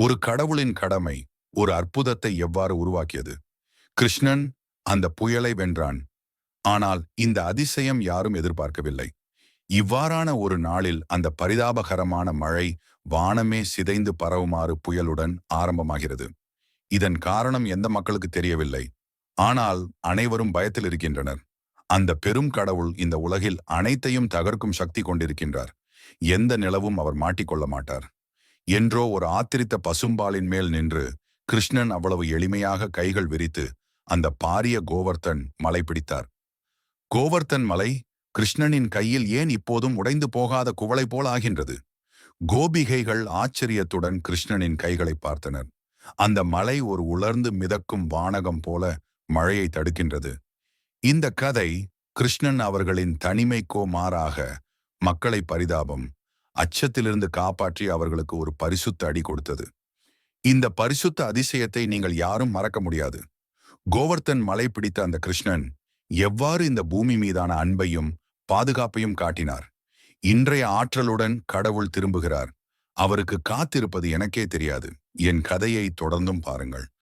ஒரு கடவுளின் கடமை ஒரு அற்புதத்தை எவ்வாறு உருவாக்கியது? கிருஷ்ணன் அந்த புயலை வென்றான். ஆனால் இந்த அதிசயம் யாரும் எதிர்பார்க்கவில்லை. இவ்வாறான ஒரு நாளில் அந்த பரிதாபகரமான மழை வானமே சிதைந்து பரவுமாறு புயலுடன் ஆரம்பமாகிறது. இதன் காரணம் எந்த மக்களுக்கு தெரியவில்லை. ஆனால் அனைவரும் பயத்தில் இருக்கின்றனர். அந்த பெரும் கடவுள் இந்த உலகில் அனைத்தையும் தகர்க்கும் சக்தி கொண்டிருக்கின்றார். எந்த நிலவும் அவர் மாட்டிக்கொள்ள மாட்டார். என்றோ ஒரு ஆத்திரித்த பசும்பாலின் மேல் நின்று கிருஷ்ணன் அவ்வளவு எளிமையாக கைகள் விரித்து அந்த பாரிய கோவர்த்தன் மலை பிடித்தார். கோவர்த்தன் மலை கிருஷ்ணனின் கையில் ஏன் இப்போதும் உடைந்து போகாத குவளை போல் ஆகின்றது? கோபிகைகள் ஆச்சரியத்துடன் கிருஷ்ணனின் கைகளை பார்த்தனர். அந்த மலை ஒரு உலர்ந்து மிதக்கும் வானகம் போல மழையை தடுக்கின்றது. இந்த கதை கிருஷ்ணன் அவர்களின் தனிமைக்கோ மாறாக மக்களை பரிதாபம், அச்சத்திலிருந்து காப்பாற்றி அவர்களுக்கு ஒரு பரிசுத்த அடி கொடுத்தது. இந்த பரிசுத்த அதிசயத்தை நீங்கள் யாரும் மறக்க முடியாது. கோவர்த்தன் மலை பிடித்த அந்த கிருஷ்ணன் எவ்வாறு இந்த பூமி மீதான அன்பையும் பாதுகாப்பையும் காட்டினார். இன்றைய ஆற்றலுடன் கடவுள் திரும்புகிறார். அவருக்கு காத்திருப்பது எனக்கே தெரியாது. என் கதையை தொடர்ந்தும் பாருங்கள்.